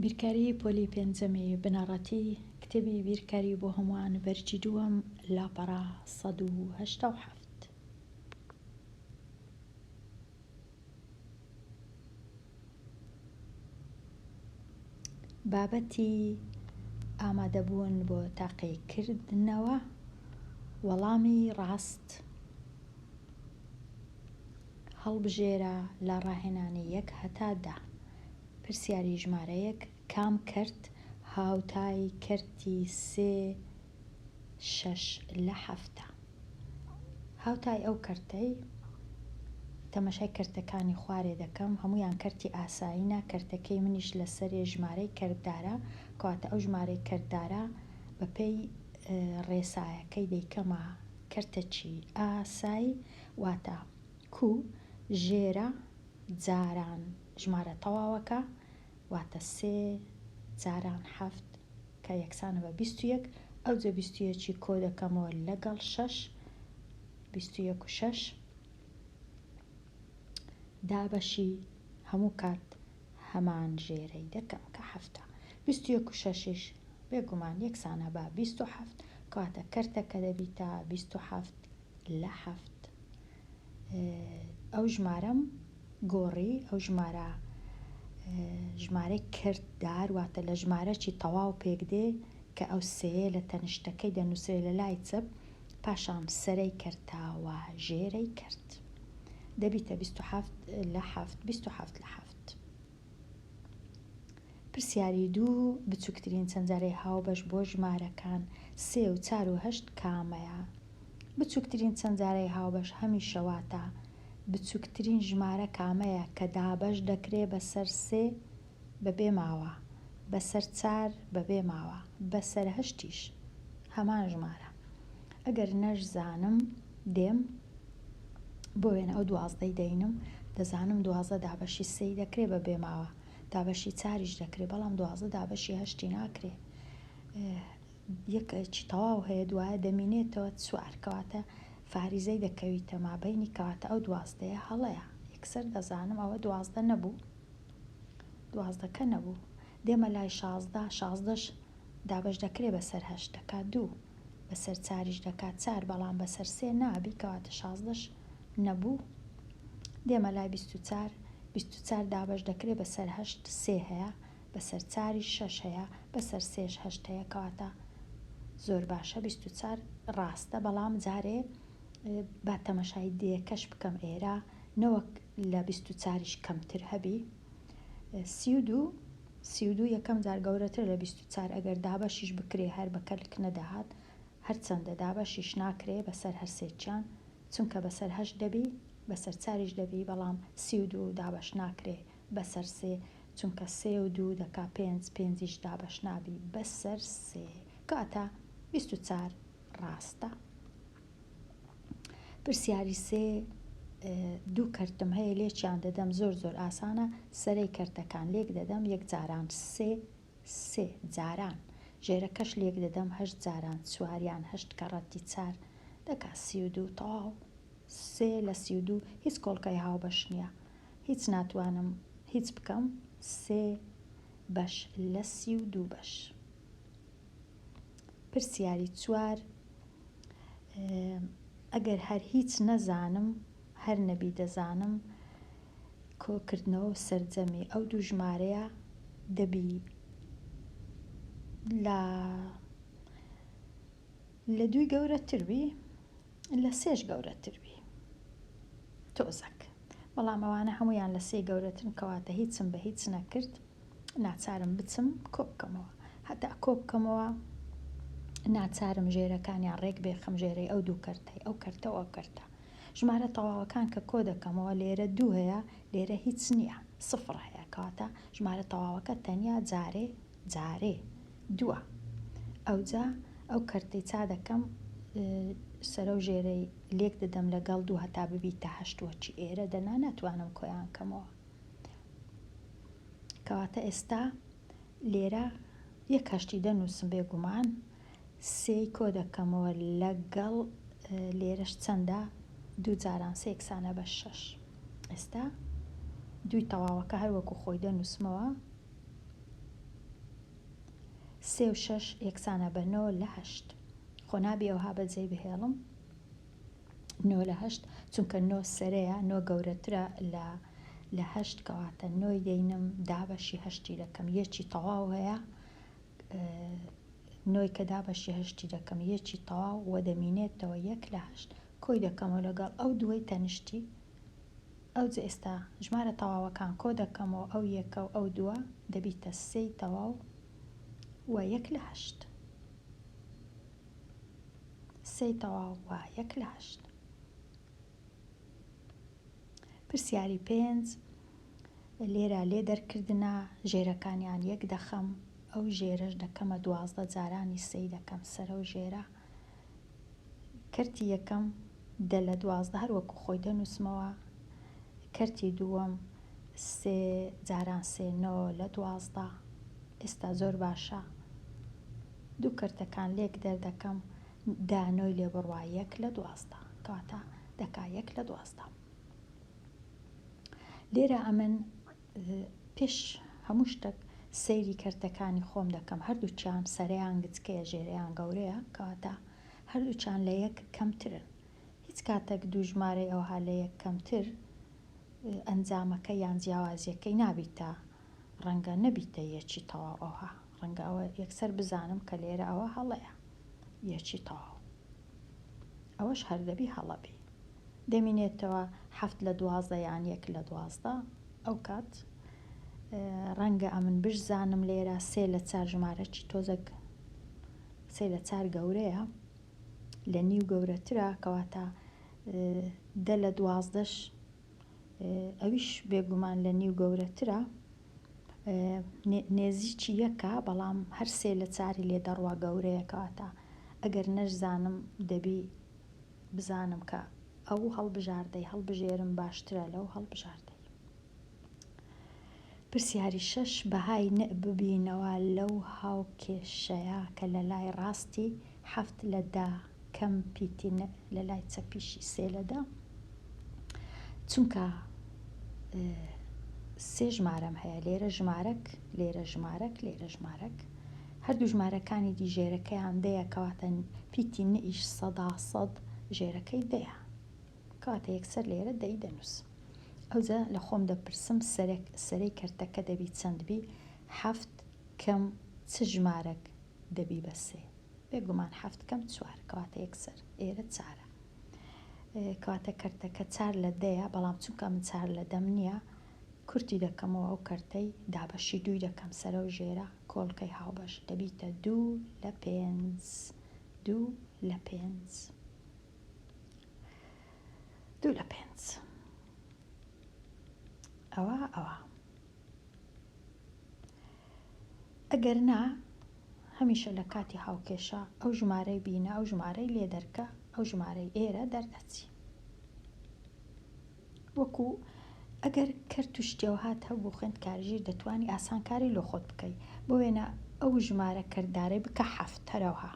بیرکاری پۆلی پێنجەمی بنەڕەتی کتێبی بیرکاری بۆ هەمووان بەرجی دووەم لاپەڕە 187. بابەتی ئامادەبوون بۆ تاقیکردنەوە وەڵامی ڕاست هەڵبژێرە لە ڕاهێنانی 1 هەتا 10. پرسیاری ژمارە 1 کام کەرت هاوتای کەرتی 3 6 لە 7. هاوتای ئەو کەرتەی تەمەشای کەرتەکانی خوارێ دەکەم هەمویان کەرتی ئاساییە. کەرتەکەی منیش لەسەرێ ژمارەی کەرتدارە کەواتە ئەو ژمارەی کەرتدارە بەپێی ڕێسایەکەی دەیکەمە کەرتەچی ئاسایی واتە کو ژێرە جاران ژمارە تەواوەکە واتە 3 جاران 7 کە یەکسانە بە 21. ئەو جە 21 کۆ دەکەمەوە لەگەڵ 6 21 و 6 دابەشی هەموو کات هەمان ژێرەی دەکەم کە 7. 21 و 6 بێگومان یەکسانە بە 27 کەواتە کەرتەکە دەبیتە 27 لە 7. ئەو ژمارەم گۆڕی ئەو ژمارەی کەرتدار واتە لە ژمارەی تەواو پێکدێ کە ئەو سێ لە تەنیشتەکەی دەنووسێ لە لای چەپ پاشان سەرەی کەرتاوە ژێرەی کەرت دەبیتە 27 لە 7. 27 لە 7. پرسیاری 2 بچووکترین چەندجارەی هاوبەش بۆ ژمارەکان 3 و 4 و 8 کامەیە؟ بچووکترین چەندجارەی هاوبەش هەمیشە واتە بچووکترین ژمارە کامەیە کە دابەش دەکرێت بەسەر 3 بەبێ ماوە، بەسەر 4 بەبێ ماوە، بەسەر 8 هەمان ژمارە. ئەگەر نەشزانم دێم بۆ وێنە ئەو 12 دەینم دەزانم 12 دابەشی 3 دەکرێت بەبێ ماوە، دابەشی 4 دەکرێت بەڵام 12 دابەشی 8 ناکرێت. یەکێکی تەواو هەیە دوایە دەمینێتەوە 4 کەواتە فاریزەی دەکەویتە مابەینی کەواتە ئەو 12 هەڵەیە. یەکسەر دەزانم ئەوە 12 نەبوو، 12کە نەبوو. دێمە لای 16 16ش دابەش دەکرێت بەسەر 8 دەکات 2 بەسەر 4 دەکات 4 بەڵام بەسەر 3 نابی کەواتە 16ش نەبوو. دێمە لای 24 24 دابەش دەکرێت بەسەر 8 3 هەیە بەسەر 4 6 هەیە بەسەر 3 8 هەیە کەواتە زۆر باشە 24 ڕاستە بەڵام جارێ با تەمەشای دێکەش بکەم ئێرە نەوەک لە 24 کەمتر هەبی. 32 یەکەم جار گەورەتر لە 24 ئەگەر دابەشیش بکرێ هەر بەکەلک نەدەهات هەرچەندە دابەشیش ناکرێ بەسەر هەرسێکیان چونکە بەسەر 8 دەبی بەسەر 4 دەبی بەڵام 32 دابەش ناکرێ بەسەر 3 چونکە 3 و 2 دەکا 5 5 دابەش نابی بەسەر 3 کەواتە 24 ڕاستە. پرسیاری 3 دوو کەرتم هەیە لێکیان دەدەم زۆر زۆر ئاسانە سەرەی کەرتەکان لێک دەدەم 1 جاران 3 جاران ژێرەکەش لێک دەدەم 8 جاران 4 8 کەڕەتی 4 دەکا 32 تەواو 3 لە 32 هیچ کۆڵکەی هاوبەش نییە هیچ ناتوانم هیچ بکەم 3 بەش لە 32 بەش. پرسیاری 4 ئەگەر هەر هیچ نەزانم هەر نەبی دەزانم کۆکردنەوە و سەرجەمی ئەو دوو ژمارەیە دەبی لە 2 گەورەتر بی لە 3 گەورەتر بی تۆزەک بەڵام ئەوانە هەمویان لە 3 گەورەترن کەواتە هیچم بە هیچ نەکرد ناچارم بچم کۆ بکەمەوە هەتا کۆ بکەمەوە ناچارم ژێرەکانیان ڕێک بێخم ژێرەی ئەو دوو کەرتەی ئەو کەرتە و ئەو کەرتە ژمارە تەواوەکان کە کۆ دەکەمەوە لێرە 2 هەیە لێرە هیچ نییە 0 هەیە کەواتە ژمارە تەواوەکە تەنیا جارێ 2 ئەوجا ئەو کەرتەی چا دەکەم سەرە و ژێرەی لێک دەدەم لەگەڵ 2 هەتا ببیتە 8 وەچی ئێرە دەنا ناتوانم کۆیان کەمەوە کەواتە ئێستا لێرە 1 دەنووسم بێگومان 3 کۆ دەکەمەوە لەگەڵ لێرەش چەندە 2 جاران 3 یەکسانە بە 6 ئێستا 2 تەواوەکە هەر وەکو خۆی دەنووسمەوە 3 و 6 یەکسانە بە 9 لە 8 خۆ نابێ ئەوها بەجێ بهێڵم 9 لە 8 چونکە 9 سەرەیە 9 گەورەترە لە 8 کەواتە 9 دەینم دابەشی 8 دەکەم یەکی تەواو هەیە 9 کە دابەشی 8 دەکەم یەکی تەواو وە دەمینێتەوە 1 لە 8 کۆی دەکەمەوە لەگەڵ ئەو دووەی تەنیشتی ئەو جە ئێستا ژمارە تەواوەکان کۆ دەکەمەوە ئەو یەکە و ئەو دووە دەبیتە 3 تەواو و 1 لە 8 3 تەواو و 1 لە 8 پرسیاری 5 لێرە لێ دەرکردنە ژێرەکانیان 1 دەخەم ئەو ژێرەش دەکەمە 12 جارانی 3 دەکەم سەرە و ژێرە کەرتی یەکەم دە لە 12 هەروەکو خۆی دەنووسمەوە کەرتی دووەم 3 جاران 3 9 لە 12 ئێستا زۆر باشە دوو کەرتەکان لێک دەردەکەم دانۆی لێ بڕوا 1 لە 12 کاتە دەکا 1 لە 12 لێرە ئەمن پێش هەموو شتێک سەیری کەرتەکانی خۆم دەکەم هەردووچیان سەرەیان گچکەیە ژێرەیان گەورەیە کەواتە هەردووچیان لە 1 کەمترن هیچ کاتێک دوو ژمارەی ئەوها لە 1 کەمتر ئەنجامەکە یان جیاوازیەکەی نابیتە ڕەنگە نەبیتە یەکی تەواو ئەوها ڕەنگە ئەوە یەکسەر بزانم کە لێرە ئەوە هەڵەیە یەکی تەواو ئەوەش هەردەبی هەڵەبی دەمینێتەوە 7 لە 12 یان 1 لە 12 ئەو کات ڕەنگە ئەمن بشزانم لێرە 3 لە 4 ژمارەی تۆزێک 3 لە 4 گەورەیە لە نیو گەورەترە کەواتە 10 لە 12ش ئەویش بێگومان لە نیو گەورەترە نێزیکی یەکە بەڵام هەر 3 لە 4 لێ دەڕوا گەورەیە کەواتە ئەگەر نەشزانم دەبی بزانم کە ئەو هەڵبژاردەی هەڵبژێرم باشترە لەو هەڵبژاردەی پرسیاری 6 بەهای ببینەوە لەو هاوکێشەیە کە لە لای ڕاستی 7 لە 10 کەم پیتی لە لای چەپیشی 3 لە 10 چونکە 3 ژمارەم هەیە لێرە ژمارەك لێرە ژمارەك لێرە ژمارەك هەردوو ژمارەکانی دیژێرەکەیان دەیە کەواتە پیتی نئیش 100% ژێرەکەی دەیە کەواتە یەکسەر لێرە دەی دەنووسم ئەوجا لە خۆم دەپرسم سەرەی کەرتەکە دەبی چەندبی 7 کەم چ ژمارەك دەبی بە 3 بێگومان 7 کەم 4 کەواتە یەکسەر ئێرە 4 کەواتە کەرتەکە 4 لە دەیە بەڵام چونکە من 4 لە دەم نییە کورتی دەکەمەوە ئەو کەرتەی دابەشی 2 دەکەم سەرە و ژێرە کۆڵکەی هاوبەش دەبیتە 2 لە 5 2 لە 5 2 لە 5 ئەوە ئەگەر نا هەمیشە لە کاتی هاوکێشە ئەو ژمارەی بینە ئەو ژمارەی لێ دەرکە ئەو ژمارەی ئێرە دەردەچی وەکو ئەگەر کەرت و شتێوە هات هەبوو خوێندکارژیر دەتوانی ئاسانکاری لۆ خۆت بکەی بۆ وێنە ئەو ژمارە کەردارەی بکە 7 هەرەوها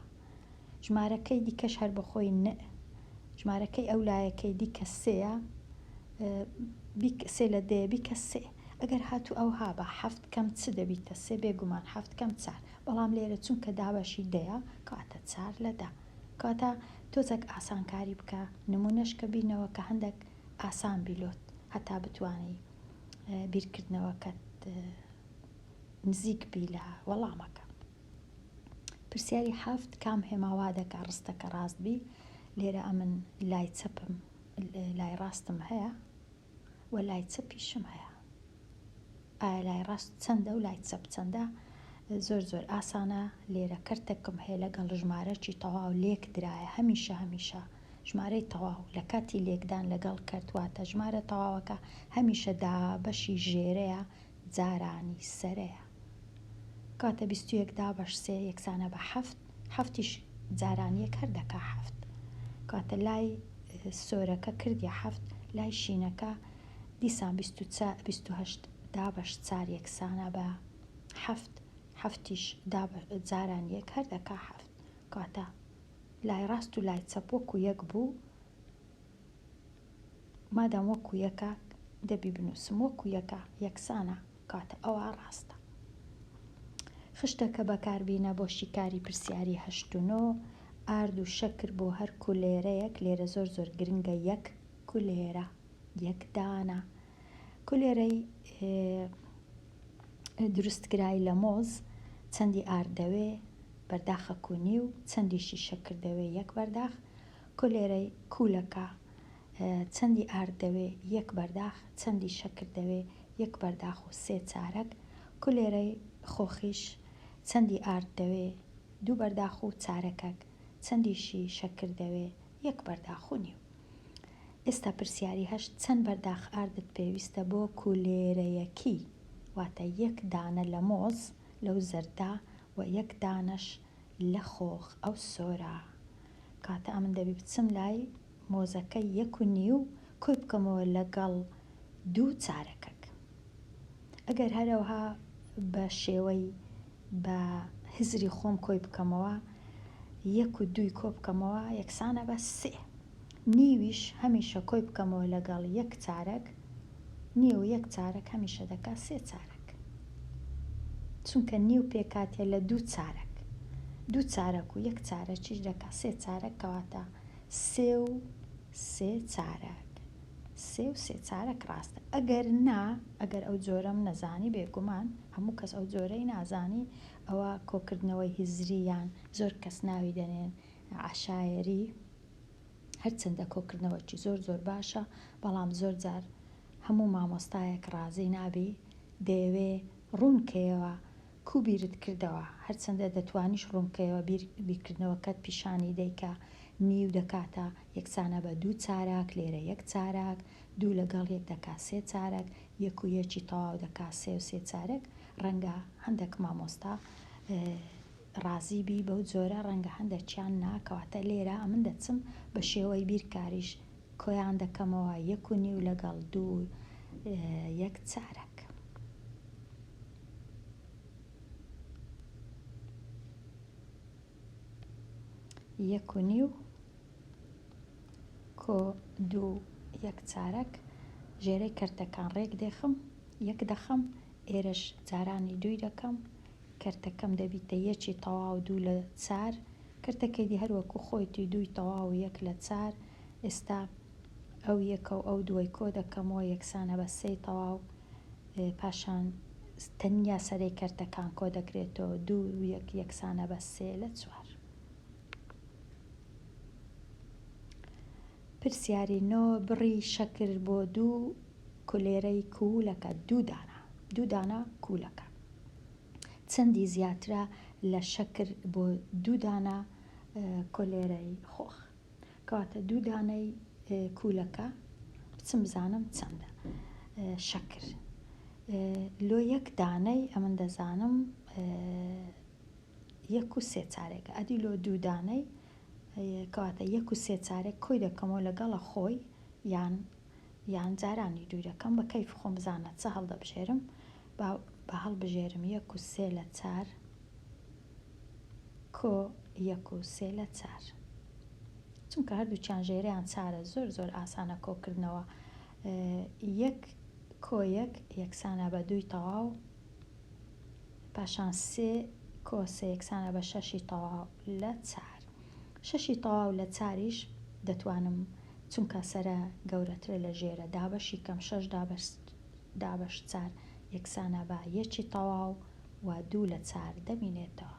ژمارەکەی دیکەش هەر بەخۆی ژمارەکەی ئەو لایەکەی دیکە 3 لە دەیە بیکە 3 ئەگەر هاتو ئەوها بە 7 کەم چ دەبیتە 3 بێگومان 7 کەم 4 بەڵام لێرە چونکە دابەشی دەیە کاتە 4 لە 10 کاتە تۆزێک ئاسانکاری بکە نمونەشکە بینەوە کە هەندێک ئاسان بیلۆت هەتا بتوانی بیرکردنەوەکەت نزیک بی لە وەڵامەکە پرسیاری 7 کام هێماوا دەکا ڕستەکە ڕاست بی لێرە ئەمن لای چەپم لای ڕاستم هەیە و لای چەپیشم هەیە ئایا لای ڕاست چەندە و لای چەپ چەندە زۆر ئاسانە لێرە کەرتێکم هەیە لەگەڵ ژمارەکی تەواو لێک درایە هەمیشە ژمارەی تەواو لە کاتی لێکدان لەگەڵ کەرتواتە ژمارە تەواوەکە هەمیشە دابەشی ژێرەیە جارانی سەرەیە کاتە 21 دابەش 3 یەکسانە بە 7 جارانیەک هەر دەکا 7 کاتە لای سۆرەکە کردی 7 لای شینەکە دیسان 28 دابەش 4 یەکسانە بە 7 جارانیەک هەر دەکا 7 کاتە لای ڕاست و لای چەپ وەکو یەک بوو مادام وەکو یەکە دەبی بنووسم وەکو یەکە یەکسانە کاتە ئەوە ڕاستە خشتەکە بەکاربینە بۆ شیکاری پرسیاری 8 ئارد و شەکر بۆ هەر کولێرەیەک. لێرە زۆر زۆر گرنگە یەک کولێرە، یەک دانە. کولێرەی دروستکرای لە مۆز چەندی ئارد دەوێ؟ بەرداخە کونی و چەندیشی شەکر دەوێ؟ یەک بەرداخ. کولێرەی کوولەکە چەندی ئارد دەوێ؟ یەک بەرداخ. چەندی شەکر دەوێ؟ یەک بەرداخ و 3 چارەک. کولێرەی خۆخیش چەندی ئارد دەوێ؟ 2 بەرداخ و چارەکەک. چەندیشی شەکر دەوێ؟ یەک بەرداخ و نیو. ئێستا پرسیاری 8 چەند بەرداخ ئاردت پێویستە بۆ کولێرەیەکی؟ واتە یەک دانە لە مۆز لەو زەردا و یەک دانەش لە خۆخ ئەو سۆرە. کاتە ئەمن دەبی بچم لای مۆزەکە 1.5 کۆی بکەمەوە لەگەڵ 2 چارەکەک. ئەگەر هەروەها بە شێوەی بە هزری خۆم کۆی بکەمەوە 1 و 2 کۆ بکەمەوە یەکسانە بە 3. نیویش هەمیشە کۆی بکەمەوە لەگەڵ 1 چارەک. نیو 1 چارەک هەمیشە دەکا 3 چارەک، چونکە نیو پێکاتێ لە 2 چارەک. 2 چارەک و 1 چارە چیش دەکا 3 چارەک، کەواتە 3 و 3 چارەک. 3 و 3 چارەک ڕاستە. ئەگەر نا، ئەگەر ئەو جۆرەم نەزانی، بێگومان هەموو کەس ئەو جۆرەی نازانی، ئەوە کۆکردنەوەی هزریان زۆر کەس ناوی دەنێن عەشایەری، هەرچەندە کۆکردنەوەکی زۆر زۆر باشە، بەڵام زۆر جار هەموو مامۆستایەک ڕازی نابی، دەیەوێ ڕوونکەیەوە کوو بیرت کردەوە. هەرچەندە دەتوانیش ڕوونکەیەوە بیرکردنەوەکەت پیشانی دەیکە نیو دەکاتە یەکسانە بە 2 چارەک، لێرە 1 چارەک، 2 لەگەڵ 1 دەکا 3 چارەک، 1 و 1 تەواو دەکا 3 و 3 چارەک. ڕەنگە هەندێک مامۆستا ڕازی بی بەو جۆرە، ڕەنگە هەندێکیان ناکەواتە لێرە ئەمن دەچم بە شێوەی بیرکاریش کۆیان دەکەمەوە 1.5 لەگەڵ 2 1 چارەک. یەک و نیو کۆ 2 1 چارەک. ژێرەی کەرتەکان ڕێک دێخم، 1 دەخەم، ئێرەش جارانی 2 دەکەم. کەرتەکەم دەبیتە 1 تەواو 2 لە 4. کەرتەکەی دی هەروەکو خۆیتی 2 تەواو 1 لە 4. ئێستا ئەو 1 و ئەو 2 کۆ دەکەمەوە یەکسانە بە 3 تەواو. پاشان تەنیا سەرەی کەرتەکان کۆ دەکرێتەوە 2 و 1 یەکسانە بە 3 لە 4. پرسیاری 9 بڕی شەکر بۆ 2 کولێرەی کوولەکە. 2 دانە، 2 دانە کوولەکە چەندی زیاترە لە شەکر بۆ 2 دانە کولێرەی خۆخ؟ کەواتە 2 دانەی کوولەکە بچم بزانم چەندە. شەکر لۆ 1 دانەی ئەمن دەزانم 1 و 3 چارێکە. ئەدی لۆ 2 دانەی کەواتە 1 و 3 چارێک کۆی دەکەمەوە لەگەڵە خۆی یان جارانی 2 دەکەم. بە کەیف خۆم بزانە چە هەڵدەبژێرم، بە هەڵبژێرم 1 و 3 لە 4 کۆ 1 و 3 لە 4. چونکە هەردووچیان ژێرەیان 4 زۆر زۆر ئاسانە کۆکردنەوە. 1 کۆ 1 یەکسانە بە 2 تەواو، پاشان 3 کۆ 3 یەکسانە بە 6 تەواو لە 4. 6 تەواو لە 4یش دەتوانم، چونکە سەرە گەورەترە لە ژێرە، دابەشی کەم 6 دابەش 4 یەکسانە بە 1 تەواو و 2 لە 4 دەمینێتەوە.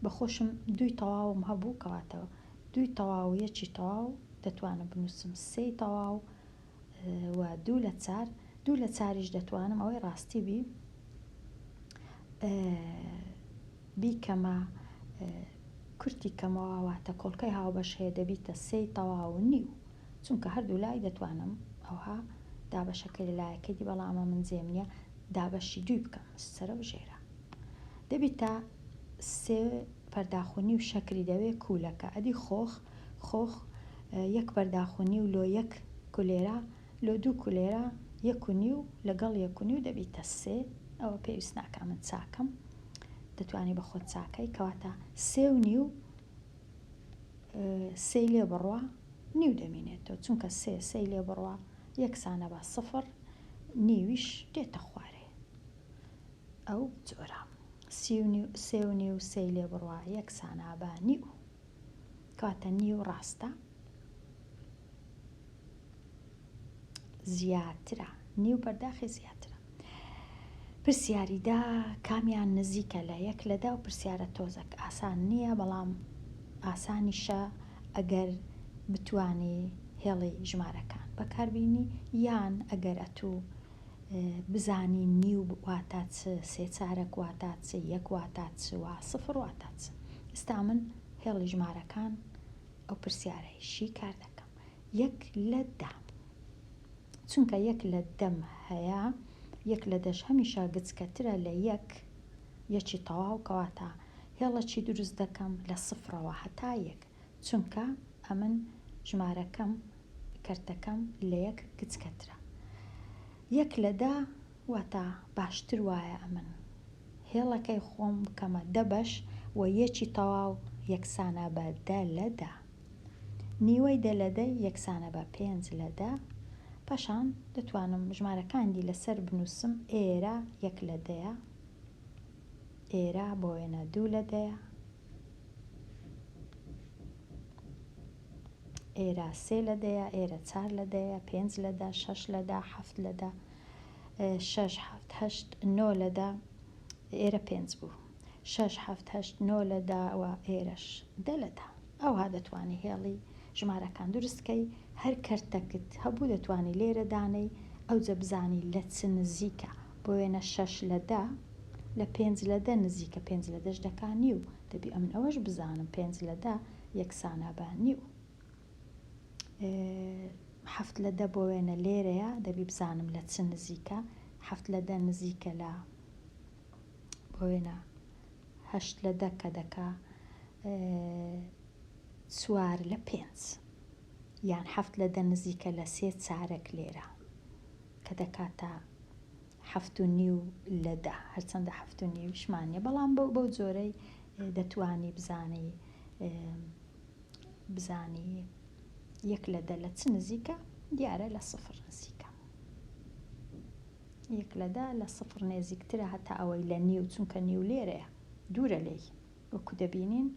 بەخۆشم 2 تەواوم هەبوو، کەواتەوە 2 تەواو 1 تەواو دەتوانم بنووسم 3 تەواو و 2 لە 4. 2 لە 4یش دەتوانم ئەوەی ڕاستی بیکەمە کورتی کەمەوە، واتە کۆڵکەی هاوبەش هەیە دەبیتە 3 تەواو و نیو، چونکە هەردوو لای دەتوانم ئەوها دابەشەکەی لە لایەکەی، بەڵامە من جێم نییە دابەشی 2 بکەم سەرە و ژێرە. دەبیتە 3 بەرداخ و نیو شەکری دەوێ کوولەکە. ئەدی خۆخ 1 بەرداخ و نیو لۆ 1 کولێرە، لۆ 2 کولێرە 1 و نیو لەگەڵ 1 و نیو دەبیتە 3. ئەوە پێویست ناکە من چاکەم، دەتوانی بە خۆت چاکەی. کەواتە 3 و نیو 3 لێ بڕوە نیو دەمینێتەوە، چونکە 3 لێ بڕوە یەکسانە بە 0، نیویش دێتە خوارێ. ئەو جۆرە. 3.5 سەی لێ بڕوا 1 سانابە نیو کاتە نیو ڕاستە زیاترە نیو بەرداخی زیاترە. پرسیاریدا کامیان نزیکە لە 1 لە 10 و پرسیارە تۆزەک ئاسان نییە بەڵام ئاسانیشە ئەگەر بتوانی هێڵی ژمارەکان بەکاربینی یان ئەگەر ئەتوو بزانی نیو واتە چ، 3 چارەک واتە چ، 1 واتە چ و 0 واتە چ. ئێستا من هێڵی ژمارەکان ئەو پرسیارەیشی کار دەکەم 1 لە 10 چونکە 1 لە 10 هەیە 1 لە 10 هەمیشە گچکەترە لە 1 یەکی تەواو کەواتە هێڵەکی دروست دەکەم لە 0ەوە هەتا 1 چونکە ئەمن ژمارەکەم کەرتەکەم لە 1 گچکەترە. 1 لە 10 واتە باشتر وایە ئەمن هێڵەکەی خۆم بکەمە 10 بەش و یەکی تەواو یەکسانە بە 10 لە 10 نیوەی 10 لە 10 یەکسانە بە 5 لە 10 پاشان دەتوانم ژمارەکانی لەسەر بنووسم ئێرە 1 لە 10 ئێرە بۆ وێنە 2 لە 10 ئێرە 3 لە 10 ئێرە 4 لە 10 5 لە 10 6 لە 10 7 لە 10 6 7 8 9 لە 10 ئێرە 5 بوو 6 7 8 9 لە 10 و ئێرەش 10 لە 10 ئەوها دەتوانی هێڵی ژمارەکان دروستکەی هەر کەرتەکت هەبوو دەتوانی لێرە دانەی ئەو جە بزانی لە چ نزیکە بۆ وێنە 6 لە 10 لە 5 لە 10 نزیکە 5 لە 10 دەکا نیو دەبی ئەمن ئەوەش بزانم 5 لە 10 یەکسانە بە نیو 7 لە 10 بۆ وێنە لێرەیە دەبی بزانم لە چ نزیکە 7 لە 10 نزیکە لە بۆ وێنە 8 لە 10 کە دەکا 4 لە 5 یان 7 لە 10 نزیکە لە 3 چارەک لێرە کە دەکاتە 7.5 لە 10 هەرچەندە 7.5 شمانیە بەڵام بەو جۆرەی دەتوانی بزانی 1 لە 10 لە چ نزیکە دیارە لە 0 نزیکە 1 لە 10 لە 0 نێزیکترە هەتا ئەوەی لە نیو چونکە نیو لێرەیە دوورە لێی وەکو دەبینین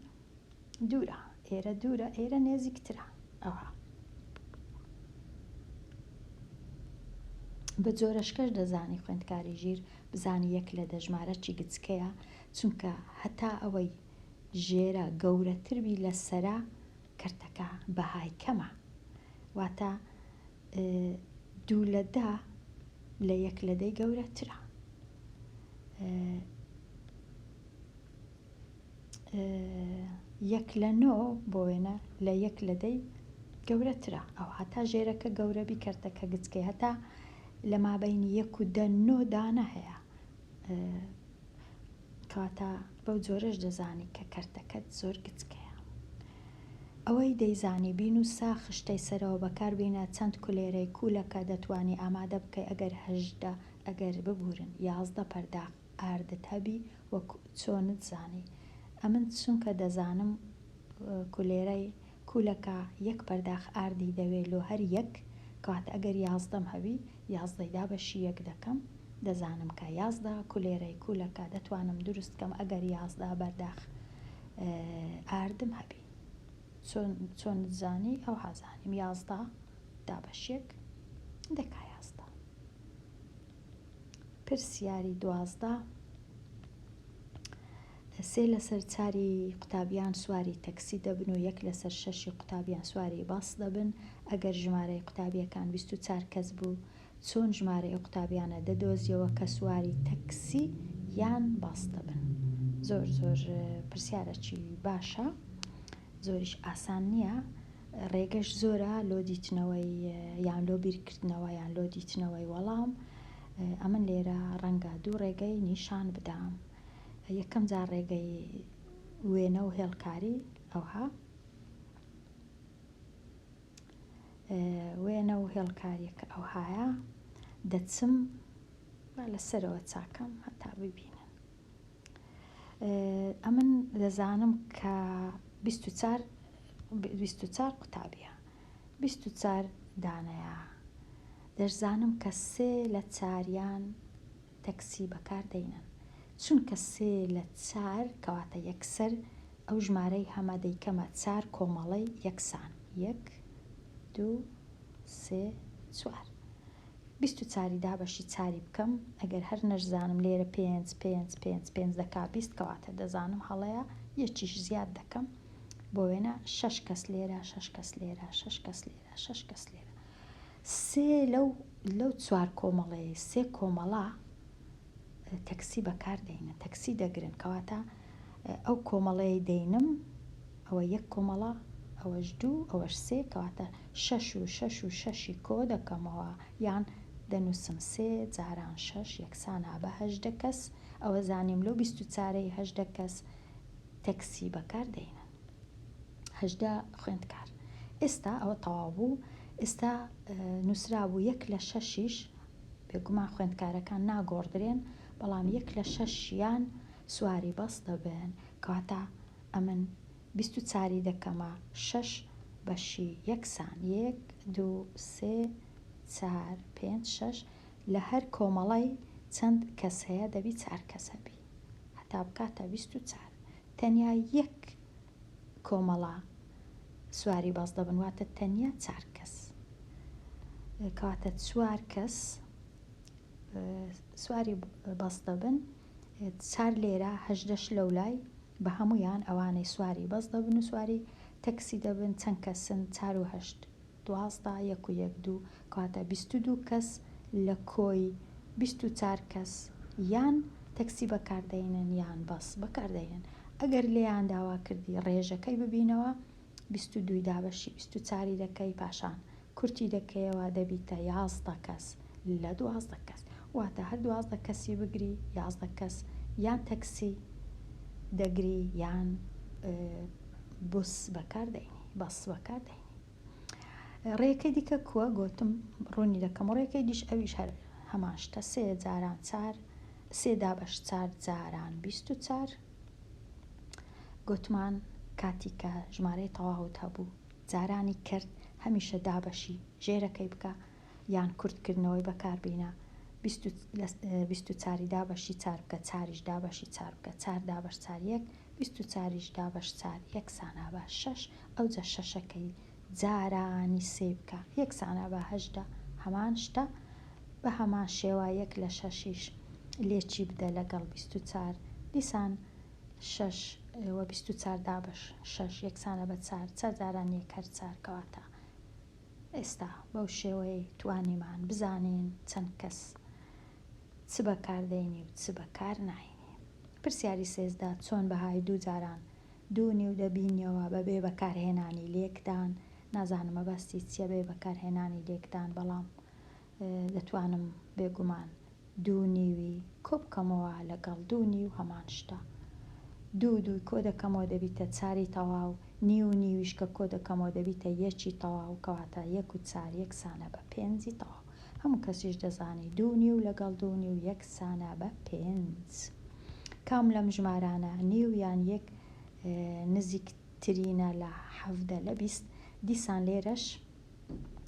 دوورە ئێرە دوورە ئێرە نێزیکترە ئەوها بە جۆرەشکەش دەزانی خوێندکاری ژیر بزانی 1 لە 10 ژمارە چی گچکەیە چونکە هەتا ئەوەی ژێرە گەورەتربی لە سەرا کەرتەکە بەهای کەمە واتە 2 لە 10 لە 1 لە 10 گەورەترە 1 لە 9 بۆ وێنە لە 1 لە 10 گەورەترە ئەو هەتا ژێرەکە گەورەبی کەرتەکە گچکەی هەتا لە مابەینی 1 و 10 9 دانە هەیە کەواتە بەو جۆرەش دەزانی کە کەرتەکەت زۆر گچکەیە. ئەوەی دەیزانی بینووسە خشتەی سەرەوە بەکاربینە چەند کولێرەی کوولەکە دەتوانی ئامادە بکەی ئەگەر 18 ئەگەر ببورن 11 پەرداخ ئاردت هەبی وەک چۆنت زانی ئەمن چونکە دەزانم کولێرەی کوولەکە 1 پەرداخ ئاردی دەوێت لۆ هەر 1 کەواتە ئەگەر 11 هەبی 11دا بەشی 1 دەکەم دەزانم کە 11 کولێرەی کوولەکە دەتوانم دروستکەم ئەگەر 11 بەرداخ ئاردم هەبی چۆن زانی ئەو حەزانیم 11 دا بەشێک دەکا 11. پرسیاری 12 3 لەسەر 4 قوتابیان سواری تەکسی دەبن و 1 لەسەر 6 قوتابیان سواری باس دەبن ئەگەر ژمارەی قوتابیەکان 24 کەس بوو چۆن ژمارەی قوتابیانە دەدۆزیەوە کە سواری تەکسی یان باس دەبن. زۆر پرسیارەکی باشە زۆریش ئاسان نییە ڕێگەش زۆرە لۆ دیتنەوەی یان لۆ بیرکردنەوە یان لۆ دیتنەوەی وەڵام ئەمن لێرە ڕەنگە 2 ڕێگەی نیشان بدەم. یەکەم جار ڕێگەی وێنە و هێڵکاری ئەوها وێنە و هێڵکاریەکە ئەوهایە دەچم لەسەرەوە چاکەم هەتا ببینن ئەمن دەزانم کە 24 قوتابیە 24 دانەیە دەشزانم کە 3 لە 4یان تەکسی بەکار دەینن چونکە 3 لە 4 کەواتە یەکسەر ئەو ژمارەی هەمە دەیکەمە 4 کۆمەڵەی یەکسان 1 2 3 4 24 دابەشی 4 بکەم ئەگەر هەر نەشزانم لێرە 5 5 5 5 دەکا 20 کەواتە دەزانم هەڵەیە یەکیش زیاد دەکەم بۆ وێنە 6 کەس لێرە 6 کەس لێرە 6 کەس لێرە 6 کەس لێرە سێ لەو 4 کۆمەڵەیە 3 کۆمەڵە تەکسی بەکاردێنە تەکسی دەگرن کەواتە ئەو کۆمەڵەیە دەینم ئەوە 1 کۆمەڵە ئەوەش 2 ئەوەش 3 کەواتە 6 و 6 و 6 کۆ دەکەمەوە یان دەنووسم 3 جاران 6 یەکسانە بە 18 کەس ئەوە زانیم لەو 24 18 کەس تەکسی بەکاردێنن 18 خوێندکار ئێستا ئەوە تەواو بوو ئێستا نووسرا بوو 1 لە 6ش بێگومان خوێندکارەکان ناگۆڕدرێن بەڵام 1 لە 6یان سواری بەس دەبن کەواتە ئەمن 24 دەکەمە 6 بەشی یەکسان 1 2 3 4 5 6 لە هەر کۆمەڵی چەند کەس هەیە دەبی 4 کەسە بی هەتا بکاتە 24 تەنیا 1 کۆمەڵە سواری بەس دەبن واتە تەنیا 4 کەس کەواتە 4 کەس سواری بەس دەبن 4 لێرە 18ش لەولای بە هەمویان ئەوانەی سواری بەس دەبن و سواری تەکسی دەبن چەند کەسن 4 و 8 12 1 و 1 2 کەواتە 22 کەس لە کۆی 24 کەس یان تەکسی بەکاردێنن یان بەس بەکاردێنن ئەگەر لێیان داوا کردی ڕێژەکەی ببینەوە 22 دابەشی 24 دەکەی پاشان کورتی دەکەیەوە دەبیتە 11 کەس لە 12 کەس واتە هەر 12 کەسی بگری 11 کەس یان تەکسی دەگری یان بوس بەکاردێنی بەس بەکاردێنی ڕێەکەی دیکە کووە گۆتم ڕوونی دەکەم ڕێەکەی دیش ئەویش هەر هەمان شتە 3 جاران 4 3 دابەش 4 جاران 24 گوتمان کاتیکە ژمارەی تەواوت هەبوو جارانی کرد هەمیشە دابەشی ژێرەکەی بکە یان کورتکردنەوەی بەکاربینە 24 دابەشی 4 بکە 4ش دابەشی 4 بکە 4 دابەش 4 1 24ش دابەش 4 یەکسانە بە 6 ئەوجە شەشەکەی جارانی سێ بکە یەکسانە بە 18 هەمان شتە بە هەمان شێوە 1 لە 6ش لێکی بدە لەگەڵ 24 دیسان 6 و 24 دابەش 6 یەکسانە بە 4 4 جاران یەک هەر 4 کەواتە ئێستا بەو شێوەیە توانیمان بزانین چەند کەس چ بەکاردێنی و چ بەکار ناینی پرسیاری سێزدا چۆن بەهای 2 جاران 2 دەبینیەوە بەبێ بەکارهێنانی لێکدان نازانمە بەستی چیە بێ بەکارهێنانی لێکدان بەڵام دەتوانم بێگومان 2 کۆ بکەمەوە لەگەڵ 2 هەمان شتە 2 کۆ دەکەمەوە دەبیتە 4 تەواو نیویش کە کۆ دەکەمەوە دەبیتە 1 تەواو کەواتە 1 و 4 یەکسانە بە 5 تەواو هەموو کەسیش دەزانی 2 لەگەڵ 2 یەکسانە بە 5 کام لەم ژمارانە نیو یان 1 نزیکترینە لە 17 لە 20 دیسان لێرەش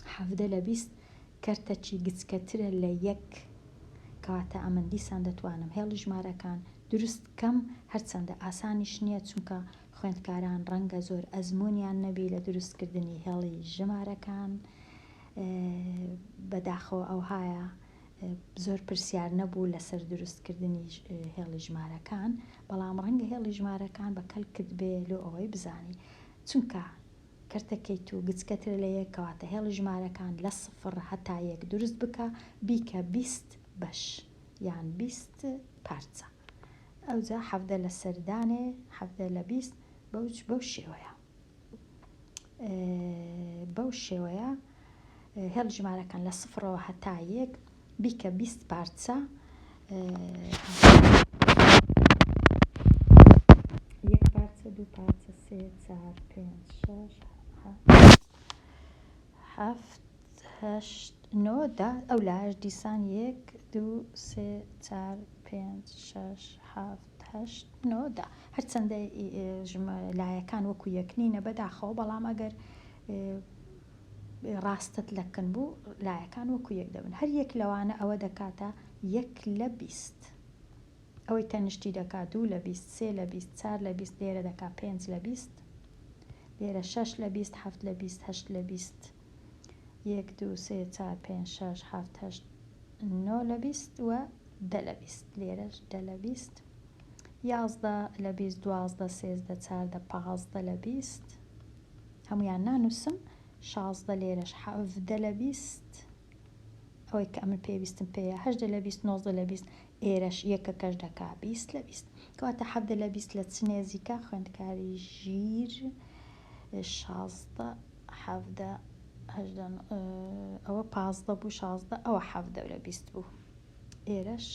17 لە 20 کەرتەکی گچکەترە لە 1 کەواتە ئەمن دیسان دەتوانم هێڵی ژمارەکان دروست کەم هەرچەندە ئاسانیش نییە چونکە خوێندکاران ڕەنگە زۆر ئەزممویان نەبی لە دروستکردنی هێڵی ژمارەکان بەداخەوە ئەوهایە زۆر پرسیار نەبوو لەسەر دروستکردنی هێڵی ژمارەکان بەڵام ڕەنگە هێڵی ژمارەکان بەکەل کرد بێ لۆ ئەوەی بزانی چونکە کەرتەکەی تو گچکەتر لە یەکەواتە هێڵی ژمارەکان لە 0 هەتا 1 دروست بکە بیکە 20 بەش یان 20 پارچە ئەوجا 17 لە سەردانێ 17 لە 20 بەو شێوەیە هێڵ ژمارەکان لە 0 هەتا 1 بیکە 20 پارچە 1 پارچە 2 پارچە 3 4 5 6 7 8 9 ئەو لاش دیسان 1 2 3 4 5 6 7 8 9 هەرچەندە لایەکان وەکو یەکنینە بەداخەوە بەڵام ئەگەر ڕاستت لەکن بوو لایەکان وەکو یەک دەبن هەر یەک لەوانە ئەوە دەکاتە 1 لە 20 ئەوەی تەنیشتی دەکا 2 لە 20 3 لە 20 4 لە 20 لێرە دەکا 5 لە 20 لێرە 6 لە 20 7 لە 20 8 لە 20 1 2 3 4 5 6 7 8 9 لە 20 و 10 لە 20 لێرەش 10 لە 20 11 لە 20 12 13 14 15 لە 20 هەمویان نانووسم 16 لێرەش 17 لە 20 ئەوەی کە ئەمن پێویستم پێیە 18 لە 20 19 لە 20 ئێرەش یەکەکەش دەکا 20 لە 20 کەواتە 17 لە 20 لە چ نێزیکە خوێندکاری ژیر 16 17 ئەوە 15 بوو 16 ئەوە 17 لە 20 بوو ئێرەش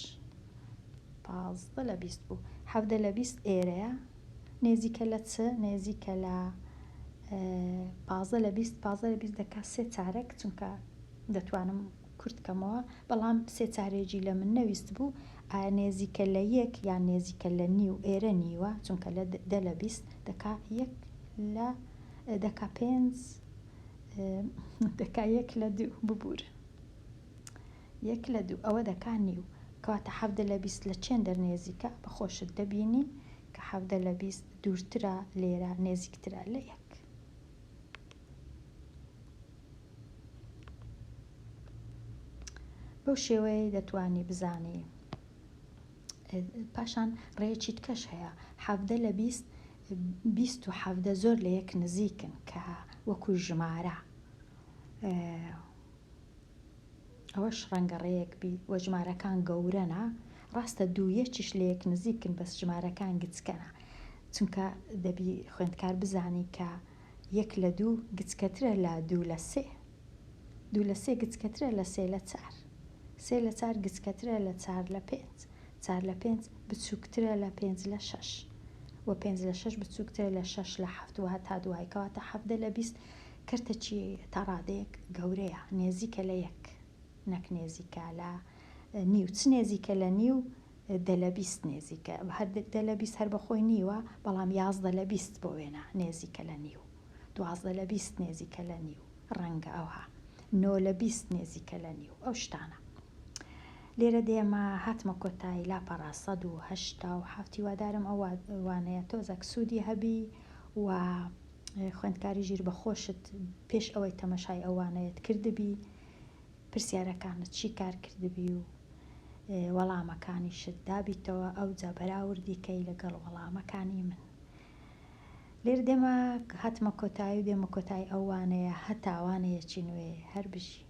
15 لە 20 بوو 17 لە 20 ئێرەیە نێزیکە لە چ نێزیکە لە 15 لە 20 15 لە 20 دەکا سێ چارەک چونکە دەتوانم کورتکەمەوە بەڵام سێ چارێکی لە من نەویست بوو ئایا نێزیکە لە یەک یان نێزیکە لە نیو ئێرە نیوە چونکە لە 10 لە 20 دەکا یەک لە دەکا 5 دەکا یەک لە 2 ببوور یەک لە 2 ئەوە دەکا نیو کەواتە 17 لە 20 لە چێن دەرنێزیکە بەخۆشت دەبینی کە 17 لە 20 دوورترە لێرە نێزیکترە لە یەک بەو شێوەیە دەتوانی بزانی پاشان ڕێیەکی تکەش هەیە 17 لە 20 20 و 17 زۆر لە یەک نزیکن کە وەکو ژمارە ئەوەش ڕەنگە ڕێیەک بی وە ژمارەکان گەورەنە ڕاستە دوو یەکیش لە یەک نزیکن بەس ژمارەکان گچکەنە چونکە دەبی خوێندکار بزانی کە 1 لە 2 گچکەترە لە 2 لە 3 2 لە 3 گچکەترە لە 3 لە 4 3 لە 4 گچکەترە لە 4 لە 5 4 لە 5 بچووکترە لە 5 لە 6 و 5 لە 6 بچووکترە لە 6 لە 7 و هەتا دوای کەواتە 17 لە 20 کردتەچی تا ڕادەیەک گەورەیە نێزیکە لە یەک نەک نێزیکە لە نیو چ نێزیکە لە نیو 10 لە 20 نێزیکە هەر 10 لە 20 هەر بەخۆی نیوە بەڵام 11 لە 20 بۆ وێنە نێزیکە لە نیو 12 لە 20 نێزیکە لە نیو ڕەنگە ئەوها 9 لە 20 نێزیکە لە نیو ئەو شتانە لێرە دێمە هاتمە کۆتایی لاپەڕا 187 هیوادارم ئەو وانەیە تۆزێک سوودی هەبی و خوێندکاری ژیر بەخۆشت پێش ئەوەی تەمەشای ئەوانەیەت کردبی پرسیارەکانت چی کار کردبی و وەڵامەکانیشت دابیتەوە ئەوجا بەراوردیکەی لەگەڵ وەڵامەکانی من لێرە دێمە هاتمە کۆتایی و دێمە کۆتایی ئەوانەیە هەتاوانەیەکی نوێ هەر بژی